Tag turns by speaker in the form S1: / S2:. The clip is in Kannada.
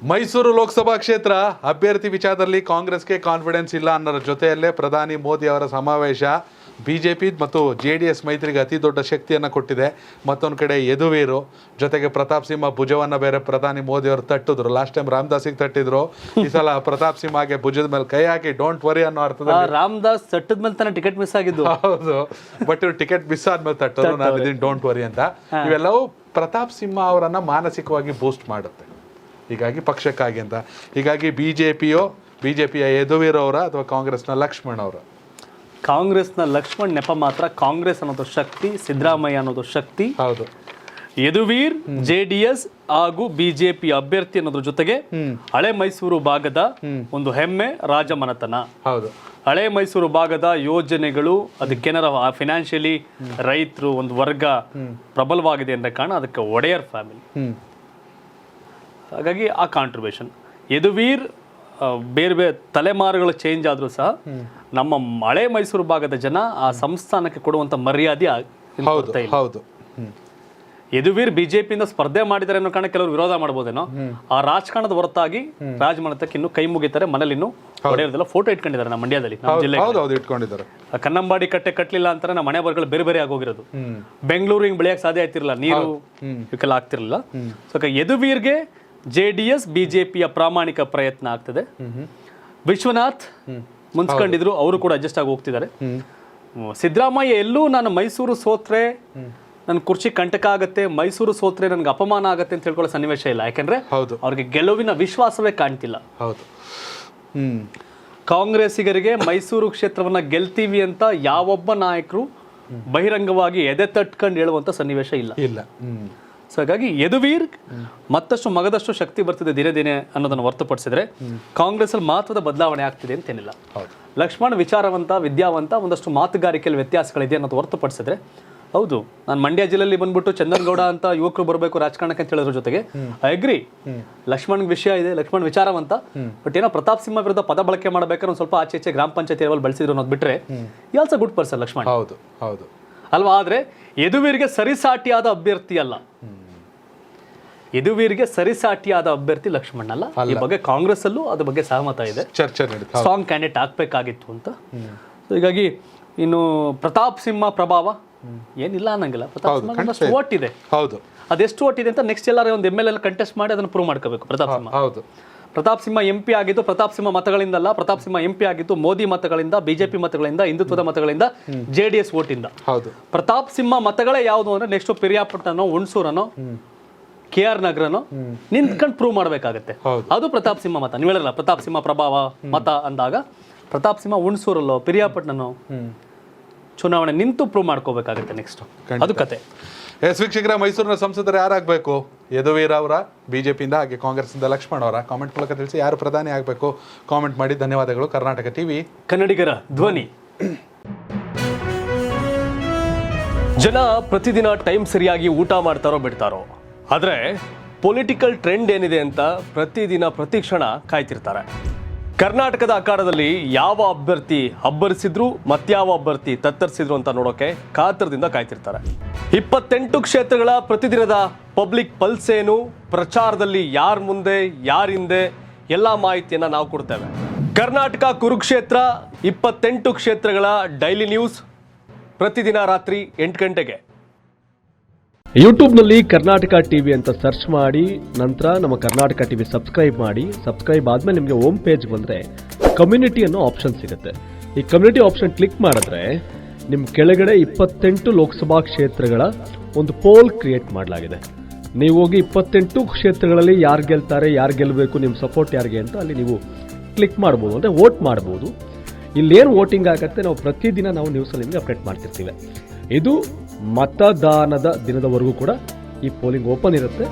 S1: ಮೈಸೂರು ಲೋಕಸಭಾ ಕ್ಷೇತ್ರ ಅಭ್ಯರ್ಥಿ ವಿಚಾರದಲ್ಲಿ ಕಾಂಗ್ರೆಸ್ಗೆ ಕಾನ್ಫಿಡೆನ್ಸ್ ಇಲ್ಲ ಅನ್ನೋರ ಜೊತೆಯಲ್ಲೇ ಪ್ರಧಾನಿ ಮೋದಿ ಅವರ ಸಮಾವೇಶ ಬಿಜೆಪಿ ಮತ್ತು JDS ಮೈತ್ರಿಗೆ ಅತಿ ದೊಡ್ಡ ಶಕ್ತಿಯನ್ನು ಕೊಟ್ಟಿದೆ. ಮತ್ತೊಂದು ಕಡೆ ಯದುವೀರು ಜೊತೆಗೆ ಪ್ರತಾಪ್ ಸಿಂಹ ಭುಜವನ್ನು ಬೇರೆ ಪ್ರಧಾನಿ ಮೋದಿ ಅವರು ತಟ್ಟಿದ್ರು. ಲಾಸ್ಟ್ ಟೈಮ್ ರಾಮದಾಸಿಗೆ ತಟ್ಟಿದ್ರು, ಈ ಸಲ ಪ್ರತಾಪ್ ಸಿಂಹಗೆ ಭುಜದ ಮೇಲೆ ಕೈ ಹಾಕಿ ಡೋಂಟ್ ವರಿ ಅನ್ನೋ ಅರ್ಥದಲ್ಲಿ
S2: ರಾಮದಾಸ್ ತಟ್ಟದ ಮೇಲೆ ತಾನೇ ಟಿಕೆಟ್ ಮಿಸ್ ಆಗಿದ್ದು.
S1: ಹೌದು, ಬಟ್ ಇವ್ರು ಟಿಕೆಟ್ ಮಿಸ್ ಆದ್ಮೇಲೆ ತಟ್ಟರು, ನಾನು ಇದೀನಿ ಡೋಂಟ್ ವರಿ ಅಂತ. ಇವೆಲ್ಲವೂ ಪ್ರತಾಪ್ ಸಿಂಹ ಅವರನ್ನ ಮಾನಸಿಕವಾಗಿ ಬೂಸ್ಟ್ ಮಾಡುತ್ತೆ. ಹೀಗಾಗಿ ಪಕ್ಷಕ್ಕಾಗಿ ಅಂತ, ಹೀಗಾಗಿ ಬಿಜೆಪಿಯ ಯದುವೀರ್ ಅವರ ಅಥವಾ ಕಾಂಗ್ರೆಸ್ನ ಲಕ್ಷ್ಮಣ್ ಅವರ?
S2: ಕಾಂಗ್ರೆಸ್ನ ಲಕ್ಷ್ಮಣ್ ನೆಪ ಮಾತ್ರ. ಕಾಂಗ್ರೆಸ್ ಅನ್ನೋದು ಶಕ್ತಿ, ಸಿದ್ದರಾಮಯ್ಯ ಅನ್ನೋದು ಶಕ್ತಿ.
S1: ಹೌದು,
S2: ಯದುವೀರ್ JDS ಹಾಗೂ ಬಿಜೆಪಿ ಅಭ್ಯರ್ಥಿ ಅನ್ನೋದ್ರ ಜೊತೆಗೆ ಹಳೆ ಮೈಸೂರು ಭಾಗದ ಒಂದು ಹೆಮ್ಮೆ ರಾಜಮನೆತನ.
S1: ಹೌದು,
S2: ಹಳೆ ಮೈಸೂರು ಭಾಗದ ಯೋಜನೆಗಳು, ಅದಕ್ಕೇನಾರ ಫಿನಾನ್ಷಿಯಲಿ ರೈತರು ಒಂದು ವರ್ಗ ಪ್ರಬಲವಾಗಿದೆ ಅಂತ ಕಾರಣ ಅದಕ್ಕೆ ಒಡೆಯರ್ ಫ್ಯಾಮಿಲಿ. ಹಾಗಾಗಿ ಆ ಕಾಂಟ್ರಿಬ್ಯೂಷನ್. ಯದುವೀರ್ ಬೇರೆ ಬೇರೆ ತಲೆಮಾರುಗಳು ಚೇಂಜ್ ಆದರೂ ಸಹ ನಮ್ಮ ಹಳೆ ಮೈಸೂರು ಭಾಗದ ಜನ ಆ ಸಂಸ್ಥಾನಕ್ಕೆ ಕೊಡುವಂಥ ಮರ್ಯಾದೆ
S1: ಹೌದು.
S2: ಯದುವೀರ್ ಬಿಜೆಪಿಯಿಂದ ಸ್ಪರ್ಧೆ ಮಾಡಿದ್ದಾರೆ ಅನ್ನೋ ಕಾರಣ ಕೆಲವರು ವಿರೋಧ ಮಾಡ್ಬೋದೇನೋ. ಆ ರಾಜಕಾರಣದ ಹೊರತಾಗಿ ರಾಜಮನೆತಕ್ಕೆ ಇನ್ನು ಕೈ ಮುಗಿತಾರೆ. ಮನೇಲಿ ಇನ್ನು ಒಡೆಯರ್ದೆಲ್ಲ ಫೋಟೋ ಇಟ್ಕೊಂಡಿದ್ದಾರೆ ನಮ್ಮ ಮಂಡ್ಯದಲ್ಲಿ, ನಮ್ಮ ಜಿಲ್ಲೆ
S1: ಇಟ್ಕೊಂಡಿದ್ದಾರೆ.
S2: ಕನ್ನಂಬಾಡಿ ಕಟ್ಟೆ ಕಟ್ಟಲಿಲ್ಲ ಅಂತಾರೆ ನಮ್ಮ ಮನೆ ಬರ್ಗಳು ಬೇರೆ ಬೇರೆ ಆಗೋಗಿರೋದು. ಬೆಂಗಳೂರು ಹಿಂಗೆ ಬೆಳೆಯಕ್ಕೆ ಸಾಧ್ಯ ಆಗ್ತಿರಲಿಲ್ಲ, ನೀರು ಇವಕ್ಕೆಲ್ಲ ಆಗ್ತಿರಲಿಲ್ಲ. ಸೊ ಯದುವೀರ್ಗೆ JDS ಬಿಜೆಪಿಯ ಪ್ರಾಮಾಣಿಕ ಪ್ರಯತ್ನ ಆಗ್ತದೆ. ವಿಶ್ವನಾಥ್ ಮುನ್ಸ್ಕೊಂಡಿದ್ರು, ಅವರು ಕೂಡ ಅಡ್ಜಸ್ಟ್ ಆಗಿ ಹೋಗ್ತಿದ್ದಾರೆ. ಸಿದ್ದರಾಮಯ್ಯ ಎಲ್ಲೂ ನಾನು ಮೈಸೂರು ಸೋತ್ರೆ ನನ್ನ ಕುರ್ಚಿ ಕಂಟಕ ಆಗತ್ತೆ, ಮೈಸೂರು ಸೋತ್ರೆ ನನ್ಗೆ ಅಪಮಾನ ಆಗತ್ತೆ ಅಂತ ಹೇಳ್ಕೊಳ್ಳೋ ಸನ್ನಿವೇಶ ಇಲ್ಲ. ಯಾಕಂದ್ರೆ ಅವ್ರಿಗೆ ಗೆಲುವಿನ ವಿಶ್ವಾಸವೇ ಕಾಣ್ತಿಲ್ಲ.
S1: ಹೌದು,
S2: ಕಾಂಗ್ರೆಸ್ಸಿಗರಿಗೆ ಮೈಸೂರು ಕ್ಷೇತ್ರವನ್ನ ಗೆಲ್ತೀವಿ ಅಂತ ಯಾವೊಬ್ಬ ನಾಯಕರು ಬಹಿರಂಗವಾಗಿ ಎದೆ ತಟ್ಕೊಂಡು ಹೇಳುವಂತ ಸನ್ನಿವೇಶ ಇಲ್ಲ. ಸೊ ಹಾಗಾಗಿ ಯದುವೀರ್ ಮತ್ತಷ್ಟು ಮಗದಷ್ಟು ಶಕ್ತಿ ಬರ್ತಿದೆ ದಿನೇ ದಿನೇ ಅನ್ನೋದನ್ನು ಹೊರತುಪಡಿಸಿದ್ರೆ ಕಾಂಗ್ರೆಸ್ ಅಲ್ಲಿ ಮಹತ್ವದ ಬದಲಾವಣೆ ಆಗ್ತಿದೆ ಅಂತೇನಿಲ್ಲ. ಲಕ್ಷ್ಮಣ್ ವಿಚಾರವಂತ, ವಿದ್ಯಾವಂತ, ಒಂದಷ್ಟು ಮಾತುಗಾರಿಕೆಯಲ್ಲಿ ವ್ಯತ್ಯಾಸಗಳಿದೆ ಅನ್ನೋದು ಹೊರತುಪಡಿಸಿದ್ರೆ ಹೌದು, ನಾನು ಮಂಡ್ಯ ಜಿಲ್ಲೆಯಲ್ಲಿ ಬಂದ್ಬಿಟ್ಟು ಚಂದನ್ಗೌಡ ಅಂತ ಯುವಕರು ಬರಬೇಕು ರಾಜಕಾರಣಕ್ಕೆ ಅಂತ ಹೇಳೋದ್ರ ಜೊತೆಗೆ ಐ ಅಗ್ರಿ, ಲಕ್ಷ್ಮಣ್ ವಿಷಯ ಇದೆ, ಲಕ್ಷ್ಮಣ್ ವಿಚಾರವಂತ. ಬಟ್ ಏನೋ ಪ್ರತಾಪ್ ಸಿಂಹ ವಿರುದ್ಧ ಪದ ಬಳಕೆ ಮಾಡಬೇಕಾದ್ರೆ ಒಂದು ಸ್ವಲ್ಪ ಆಚೆ ಗ್ರಾಮ ಪಂಚಾಯತಿ ಲೆವೆಲ್ ಬಳಸಿದ್ರು ಅನ್ನೋದು ಬಿಟ್ರೆ ಈ ಆಲ್ಸೋ ಗುಡ್ ಪರ್ಸನ್ ಲಕ್ಷ್ಮಣ್.
S1: ಹೌದು
S2: ಅಲ್ವಾ? ಆದ್ರೆ ಯದುವೀರ್ಗೆ ಸರಿಸಾಟಿಯಾದ ಅಭ್ಯರ್ಥಿ ಅಲ್ಲ. ಯದುವೀರ್ಗೆ ಸರಿಸಾಟಿಯಾದ ಅಭ್ಯರ್ಥಿ ಲಕ್ಷ್ಮಣ್ ಅಲ್ಲ. ಈ ಬಗ್ಗೆ ಕಾಂಗ್ರೆಸ್ ಅಲ್ಲೂ ಅದ್ರ ಬಗ್ಗೆ ಸಹಮತ ಇದೆ,
S1: ಚರ್ಚೆ
S2: ಸ್ಟ್ರಾಂಗ್ ಕ್ಯಾಂಡಿಡೇಟ್ ಆಗ್ಬೇಕಾಗಿತ್ತು ಅಂತ. ಹೀಗಾಗಿ ಇನ್ನು ಪ್ರತಾಪ್ ಸಿಂಹ ಪ್ರಭಾವ ಏನಿಲ್ಲ ಅನ್ನಂಗಿಲ್ಲ. ಪ್ರತಾಪ್ ಸಿಂಹ ಓಟ್ ಇದೆ, ಅದೆಷ್ಟು ಓಟ್ ಇದೆ ಅಂತ ನೆಕ್ಸ್ಟ್ ಎಲ್ಲಾರು ಒಂದು MLA ಕಂಟೆಸ್ಟ್ ಮಾಡಿ ಅದನ್ನು ಪ್ರೂವ್ ಮಾಡ್ಕೋಬೇಕು. ಪ್ರತಾಪ್ ಸಿಂಹ MP ಆಗಿದ್ದು ಪ್ರತಾಪ್ ಸಿಂಹ ಮತಗಳಿಂದಲ್ಲ, ಪ್ರತಾಪ್ ಸಿಂಹ MP ಆಗಿದ್ದು ಮೋದಿ ಮತಗಳಿಂದ, ಬಿಜೆಪಿ ಮತಗಳಿಂದ, ಹಿಂದುತ್ವದ ಮತಗಳಿಂದ, JDS ಓಟಿಂದ. ಪ್ರತಾಪ್ ಸಿಂಹ ಮತಗಳೇ ಯಾವುದು ಅಂದ್ರೆ ನೆಕ್ಸ್ಟ್ ಪಿರಿಯಾಪಟ್ಟಣನೋ, ಹುಣಸೂರನೋ, KR ನಗರನೋ ನಿಂತ್ಕೊಂಡು ಪ್ರೂವ್ ಮಾಡ್ಬೇಕಾಗತ್ತೆ. ಅದು ಪ್ರತಾಪ್ ಸಿಂಹ ಮತ. ನೀವು ಹೇಳಿರಲ್ಲ ಪ್ರತಾಪ್ ಸಿಂಹ ಪ್ರಭಾವ ಮತ ಅಂದಾಗ ಪ್ರತಾಪ್ ಸಿಂಹ ಹುಣಸೂರಲ್ಲೋ ಪಿರಿಯಾಪಟ್ಟಣನೋ ಚುನಾವಣೆ ನಿಂತು ಪ್ರೂವ್ ಮಾಡ್ಕೋಬೇಕಾಗತ್ತೆ ನೆಕ್ಸ್ಟ್. ಅದು ಕತೆ.
S1: ವೀಕ್ಷಕರ, ಮೈಸೂರಿನ ಸಂಸದರು ಯಾರಾಗಬೇಕು? ಯದುವೀರ್ ಅವರ ಬಿಜೆಪಿಯಿಂದ, ಹಾಗೆ ಕಾಂಗ್ರೆಸ್ನಿಂದ ಲಕ್ಷ್ಮಣ್ ಅವರ? ಕಾಮೆಂಟ್ ಮೂಲಕ ತಿಳಿಸಿ. ಯಾರು ಪ್ರಧಾನಿ ಆಗಬೇಕು ಕಾಮೆಂಟ್ ಮಾಡಿ. ಧನ್ಯವಾದಗಳು. ಕರ್ನಾಟಕ ಟಿವಿ,
S2: ಕನ್ನಡಿಗರ ಧ್ವನಿ. ಜನ ಪ್ರತಿದಿನ ಟೈಮ್ ಸರಿಯಾಗಿ ಊಟ ಮಾಡ್ತಾರೋ ಬಿಡ್ತಾರೋ, ಆದರೆ ಪೊಲಿಟಿಕಲ್ ಟ್ರೆಂಡ್ ಏನಿದೆ ಅಂತ ಪ್ರತಿದಿನ ಪ್ರತಿ ಕ್ಷಣ ಕಾಯ್ತಿರ್ತಾರೆ. ಕರ್ನಾಟಕದ ಅಖಾಡದಲ್ಲಿ ಯಾವ ಅಭ್ಯರ್ಥಿ ಅಬ್ಬರಿಸಿದ್ರು ಮತ್ಯಾವ ಅಭ್ಯರ್ಥಿ ತತ್ತರಿಸಿದ್ರು ಅಂತ ನೋಡೋಕೆ ಕಾತರದಿಂದ ಕಾಯ್ತಿರ್ತಾರೆ. 28 ಕ್ಷೇತ್ರಗಳ ಪ್ರತಿದಿನದ ಪಬ್ಲಿಕ್ ಪಲ್ಸ್ ಏನು, ಪ್ರಚಾರದಲ್ಲಿ ಯಾರ ಮುಂದೆ ಯಾರ ಹಿಂದೆ, ಎಲ್ಲ ಮಾಹಿತಿಯನ್ನ ನಾವು ಕೊಡ್ತೇವೆ. ಕರ್ನಾಟಕ ಕುರುಕ್ಷೇತ್ರ 28 ಕ್ಷೇತ್ರಗಳ ಡೈಲಿ ನ್ಯೂಸ್ ಪ್ರತಿದಿನ ರಾತ್ರಿ 8 ಗಂಟೆಗೆ
S3: ಯೂಟ್ಯೂಬ್ನಲ್ಲಿ ಕರ್ನಾಟಕ ಟಿವಿ ಅಂತ ಸರ್ಚ್ ಮಾಡಿ, ನಂತರ ನಮ್ಮ ಕರ್ನಾಟಕ ಟಿವಿ ಸಬ್ಸ್ಕ್ರೈಬ್ ಮಾಡಿ. ಸಬ್ಸ್ಕ್ರೈಬ್ ಆದ್ಮೇಲೆ ನಿಮಗೆ ಹೋಮ್ ಪೇಜ್ ಬಂದರೆ ಕಮ್ಯುನಿಟಿ ಅನ್ನೋ ಆಪ್ಷನ್ ಸಿಗುತ್ತೆ. ಈ ಕಮ್ಯುನಿಟಿ ಆಪ್ಷನ್ ಕ್ಲಿಕ್ ಮಾಡಿದ್ರೆ ನಿಮ್ಮ ಕೆಳಗಡೆ 28 ಲೋಕಸಭಾ ಕ್ಷೇತ್ರಗಳ ಒಂದು ಪೋಲ್ ಕ್ರಿಯೇಟ್ ಮಾಡಲಾಗಿದೆ. ನೀವು ಹೋಗಿ 28 ಕ್ಷೇತ್ರಗಳಲ್ಲಿ ಯಾರು ಗೆಲ್ತಾರೆ, ಯಾರು ಗೆಲ್ಲಬೇಕು, ನಿಮ್ಮ ಸಪೋರ್ಟ್ ಯಾರಿಗೆ ಅಂತ ಅಲ್ಲಿ ನೀವು ಕ್ಲಿಕ್ ಮಾಡ್ಬೋದು, ಅಂದರೆ ವೋಟ್ ಮಾಡ್ಬೋದು. ಇಲ್ಲೇನು ವೋಟಿಂಗ್ ಆಗುತ್ತೆ ನಾವು ಪ್ರತಿದಿನ ನಾವು ನ್ಯೂಸಲ್ಲಿ ನಿಮಗೆ ಅಪ್ಡೇಟ್ ಮಾಡ್ತಿರ್ತೀವಿ. ಇದು ಮತದಾನದ ದಿನದವರೆಗೂ ಕೂಡ ಈ ಪೋಲಿಂಗ್ ಓಪನ್ ಇರುತ್ತೆ.